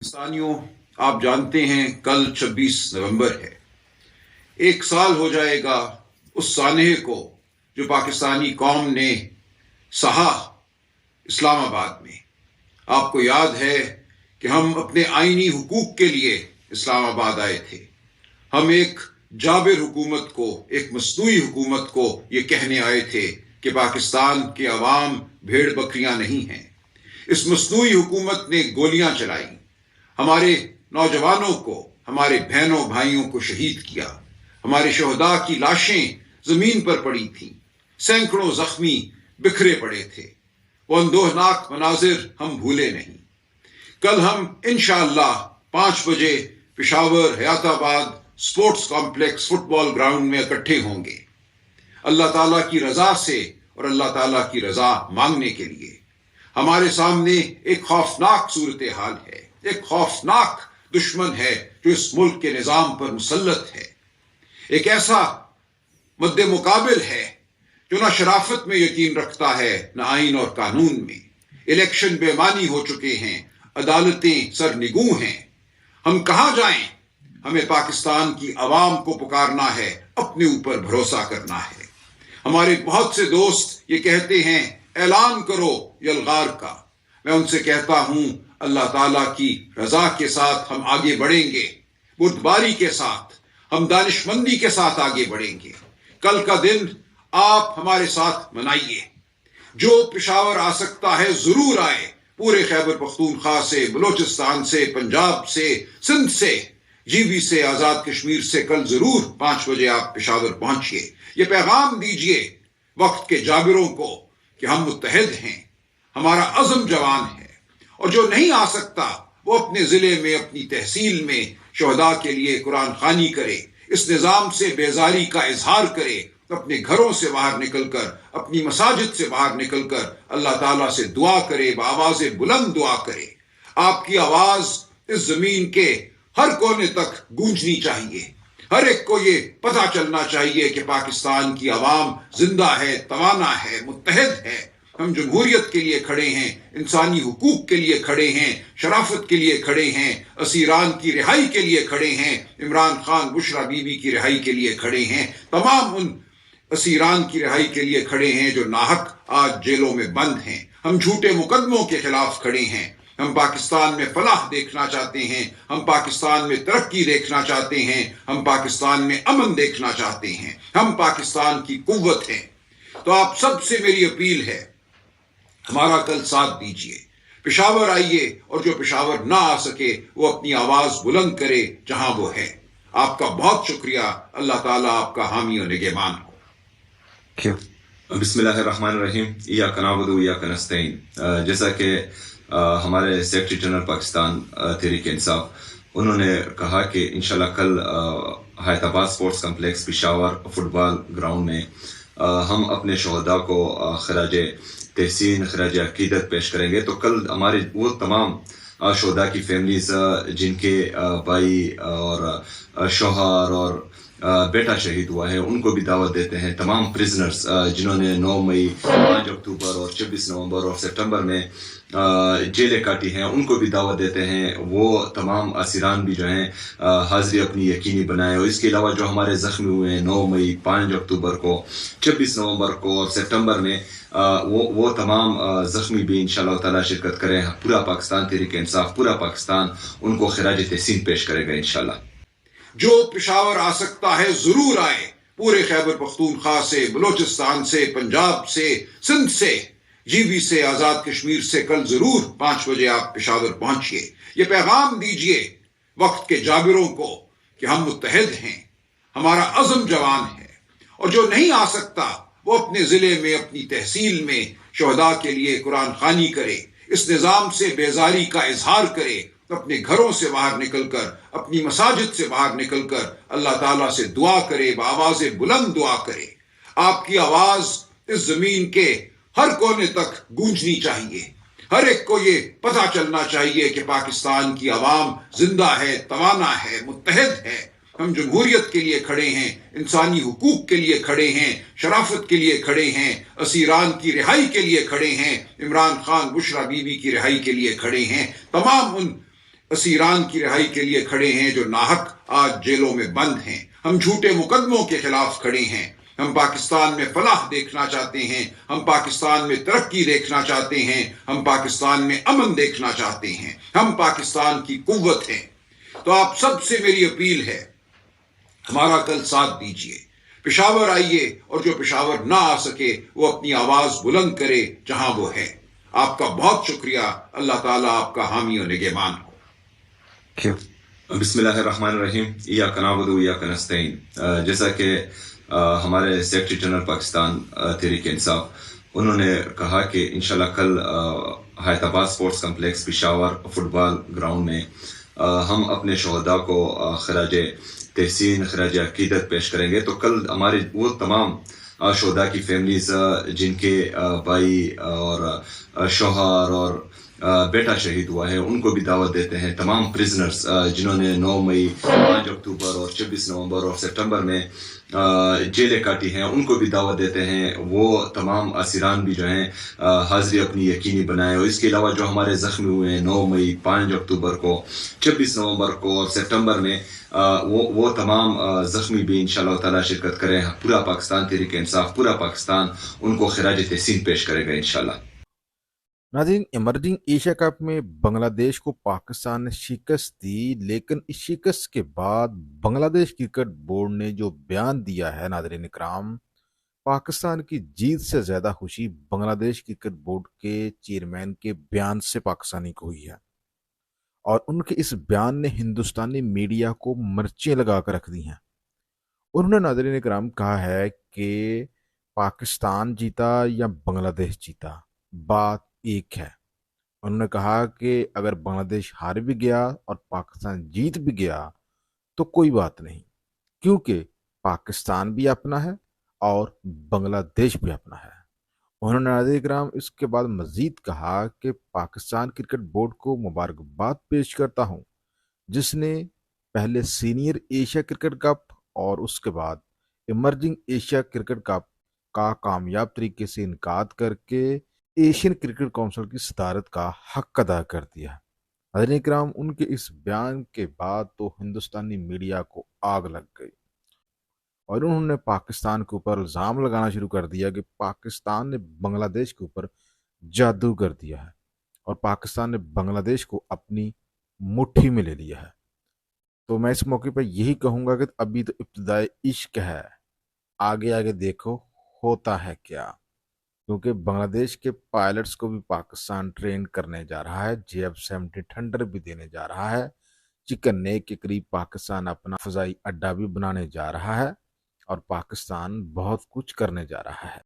पाकिस्तानियों, आप जानते हैं कल 26 नवंबर है। एक साल हो जाएगा उस सानहे को जो पाकिस्तानी कौम ने सहा इस्लामाबाद में। आपको याद है कि हम अपने आईनी हुकूक के लिए इस्लामाबाद आए थे। हम एक जाबिर हुकूमत को, एक मसनूई हुकूमत को ये कहने आए थे कि पाकिस्तान के अवाम भेड़ बकरियां नहीं हैं। इस मसनूई हुकूमत ने गोलियां चलाई, हमारे नौजवानों को, हमारे बहनों भाइयों को शहीद किया। हमारे शहदा की लाशें जमीन पर पड़ी थीं, सैकड़ों जख्मी बिखरे पड़े थे। वो अंदोहनाक मनाजिर हम भूले नहीं। कल हम इंशाअल्लाह 5 बजे Peshawar Hayatabad sports complex football ground में इकट्ठे होंगे, अल्लाह ताला की रजा से और अल्लाह ताला की रजा मांगने के लिए। हमारे सामने एक खौफनाक सूरत हाल है, एक खौफनाक दुश्मन है जो इस मुल्क के निजाम पर मुसल्लत है। एक ऐसा मद्दे मुकाबिल है जो ना शराफत में यकीन रखता है, ना आइन और कानून में। इलेक्शन बेमानी हो चुके हैं, अदालतें सरनिगूं हैं। हम कहां जाएं? हमें पाकिस्तान की आवाम को पुकारना है, अपने ऊपर भरोसा करना है। हमारे बहुत से दोस्त ये कहते हैं ऐलान करो यलगार का। मैं उनसे कहता हूं अल्लाह ताला की रजा के साथ हम आगे बढ़ेंगे, बुर्दबारी के साथ, हम दानिशमंदी के साथ आगे बढ़ेंगे। कल का दिन आप हमारे साथ मनाइए। जो पेशावर आ सकता है जरूर आए, पूरे खैबर पख्तूनख्वा से, बलोचिस्तान से, पंजाब से, सिंध से, जीबी से, आजाद कश्मीर से कल जरूर 5 बजे आप पेशावर पहुंचिए। ये पैगाम दीजिए वक्त के जाबिरों को कि हम मुत्तहिद हैं, हमारा अज़म जवान है। और जो नहीं आ सकता वो अपने जिले में, अपनी तहसील में शहदा के लिए कुरान खानी करे, इस निज़ाम से बेजारी का इजहार करे, अपने घरों से बाहर निकलकर, अपनी मसाजिद से बाहर निकलकर अल्लाह ताला से दुआ करे, बावाज़े बुलंद दुआ करे। आपकी आवाज इस जमीन के हर कोने तक गूंजनी चाहिए। हर एक को ये पता चलना चाहिए कि पाकिस्तान की आवाम जिंदा है, तवाना है, मुत्तहिद है। हम जमहूरियत के लिए खड़े हैं, इंसानी हुकूक के लिए खड़े हैं, शराफत के लिए खड़े हैं, असीरान की रिहाई के लिए खड़े हैं, इमरान खान बुशरा बीबी की रिहाई के लिए खड़े हैं, तमाम उन असीरान की रिहाई के लिए खड़े हैं जो नाहक आज जेलों में बंद हैं। हम झूठे मुकदमों के खिलाफ खड़े हैं। हम पाकिस्तान में फलाह देखना चाहते हैं, हम पाकिस्तान में तरक्की देखना चाहते हैं, हम पाकिस्तान में अमन देखना चाहते हैं, हम पाकिस्तान की कुव्वत हैं। तो आप सबसे मेरी अपील है, हमारा कल साथ दीजिए, पेशावर आइए, और जो पेशावर ना आ सके वो अपनी आवाज बुलंद करे जहां वो है। आपका बहुत शुक्रिया। अल्लाह ताला आपका हामी और निगहबान हो। बिस्मिल्लाहिर्रहमानिर्रहीम। इय्याका नअबुदु व इय्याका नस्तईन। जैसा कि हमारे सेक्रेटरी जनरल पाकिस्तान तहरीक इंसाफ उन्होंने कहा कि इंशाल्लाह कल Hayatabad sports complex Peshawar football ground में हम अपने शहदा को खराज तहसीन, खराज अकीदत पेश करेंगे। तो कल हमारे वो तमाम शहदा की फैमिलीज जिनके भाई और शौहर और बेटा शहीद हुआ है, उनको भी दावत देते हैं। तमाम प्रिजनर्स जिन्होंने 9 मई, 5 अक्टूबर और 26 नवंबर और सितंबर में जेलें काटी हैं, उनको भी दावत देते हैं। वो तमाम असीरान भी जो हैं हाजिरी अपनी यकीनी बनाएं। और इसके अलावा जो हमारे ज़ख्मी हुए हैं 9 मई, 5 अक्टूबर को, 26 नवंबर को और सितंबर में, वो तमाम ज़ख्मी भी इंशाअल्लाह ताला शिरकत करें। पूरा पाकिस्तान तहरीक इंसाफ, पूरा पाकिस्तान उनको खिराज तहसीन पेश करेगा इंशाअल्लाह। जो पेशावर आ सकता है जरूर आए, पूरे खैबर पख्तूनख्वा से, बलोचिस्तान से, पंजाब से, सिंध से, जीबी से, आजाद कश्मीर से कल जरूर 5 बजे आप पेशावर पहुंचिए। ये पैगाम दीजिए वक्त के जाबिरों को कि हम मुत्तहिद हैं, हमारा अज़म जवान है। और जो नहीं आ सकता वो अपने जिले में, अपनी तहसील में शहदा के लिए कुरान खानी करे, इस निज़ाम से बेजारी का इजहार करे, अपने घरों से बाहर निकलकर, अपनी मसाजिद से बाहर निकलकर अल्लाह ताला से दुआ करे, बावाज़े बुलंद दुआ करे। आपकी आवाज इस जमीन के हर कोने तक गूंजनी चाहिए। हर एक को ये पता चलना चाहिए कि पाकिस्तान की आवाम जिंदा है, तवाना है, मुत्तहिद है। हम जमहूरियत के लिए खड़े हैं, इंसानी हुकूक के लिए खड़े हैं, शराफत के लिए खड़े हैं, असीरान की रिहाई के लिए खड़े हैं, इमरान खान बुशरा बीबी की रिहाई के लिए खड़े हैं, तमाम उन اسیران کی رہائی کے لیے کھڑے ہیں جو ناحق آج جیلوں میں بند ہیں. ہم جھوٹے مقدموں کے خلاف کھڑے ہیں. ہم پاکستان میں فلاح دیکھنا چاہتے ہیں. ہم پاکستان میں ترقی دیکھنا چاہتے ہیں. ہم پاکستان میں امن دیکھنا چاہتے ہیں. ہم پاکستان کی قوت ہیں. تو آپ سب سے میری اپیل ہے، ہمارا کل ساتھ دیجیے. پشاور آئیے، اور جو پشاور نہ آ سکے وہ اپنی آواز بلند کرے جہاں وہ ہے. آپ کا بہت شکریہ. اللہ تعالیٰ آپ کا حامی و نگہبان ہو. بسم اللہ الرحمن الرحیم. ایاک نعبد و ایاک نستعین. جیسا کہ ہمارے سیکرٹری جنرل پاکستان تحریک انصاف، انہوں نے کہا کہ انشاءاللہ کل حیات آباد اسپورٹس کمپلیکس پشاور فٹ بال گراؤنڈ میں ہم اپنے شہداء کو خراج تحسین، خراج عقیدت پیش کریں گے. تو کل ہمارے وہ تمام شہداء کی فیملیز جن کے بھائی اور شوہر اور بیٹا شہید ہوا ہے، ان کو بھی دعوت دیتے ہیں. تمام پرزنرز جنہوں نے 9 مئی، 5 اکتوبر اور 26 نومبر اور سپٹمبر میں جیلیں کاٹی ہیں، ان کو بھی دعوت دیتے ہیں. وہ تمام اسیران بھی جو ہیں حاضری اپنی یقینی بنائیں. اور اس کے علاوہ جو ہمارے زخمی ہوئے ہیں 9 مئی، 5 اکتوبر کو، 26 نومبر کو اور سپٹمبر میں، وہ تمام زخمی بھی انشاءاللہ تعالیٰ شرکت کریں. پورا پاکستان تحریک انصاف، پورا پاکستان ان کو خراج تحسین پیش کرے گا انشاءاللہ. ناظرین، ایمرجنگ ایشیا کپ میں بنگلہ دیش کو پاکستان نے شکست دی، لیکن اس شکست کے بعد بنگلہ دیش کرکٹ بورڈ نے جو بیان دیا ہے، ناظرین اکرام، پاکستان کی جیت سے زیادہ خوشی بنگلہ دیش کرکٹ بورڈ کے چیئرمین کے بیان سے پاکستانی کو ہوئی ہے. اور ان کے اس بیان نے ہندوستانی میڈیا کو مرچیں لگا کر رکھ دی ہیں. انہوں نے، ناظرین اکرام، کہا ہے کہ پاکستان جیتا یا بنگلہ دیش جیتا، بات ایک ہے. انہوں نے کہا کہ اگر بنگلہ دیش ہار بھی گیا اور پاکستان جیت بھی گیا تو کوئی بات نہیں، کیونکہ پاکستان بھی اپنا ہے اور بنگلہ دیش بھی اپنا ہے. انہوں نے، ناظرین کرام، اس کے بعد مزید کہا کہ پاکستان کرکٹ بورڈ کو مبارکباد پیش کرتا ہوں، جس نے پہلے سینئر ایشیا کرکٹ کپ اور اس کے بعد ایمرجنگ ایشیا کرکٹ کپ کا کامیاب طریقے سے انعقاد کر کے ایشین کرکٹ کونسل کی صدارت کا حق ادا کر دیا. حضرت کرام، ان کے اس بیان کے بعد تو ہندوستانی میڈیا کو آگ لگ گئی اور انہوں نے پاکستان کے اوپر الزام لگانا شروع کر دیا کہ پاکستان نے بنگلہ دیش کے اوپر جادو کر دیا ہے اور پاکستان نے بنگلہ دیش کو اپنی مٹھی میں لے لیا ہے. تو میں اس موقع پہ یہی کہوں گا کہ ابھی تو ابتدائی عشق ہے، آگے آگے دیکھو ہوتا ہے کیا. کیونکہ بنگلہ دیش کے پائلٹس کو بھی پاکستان ٹرین کرنے جا رہا ہے، JF-70 تھنڈر بھی دینے جا رہا ہے، چکن نیک کے قریب پاکستان اپنا فضائی اڈا بھی بنانے جا رہا ہے اور پاکستان بہت کچھ کرنے جا رہا ہے.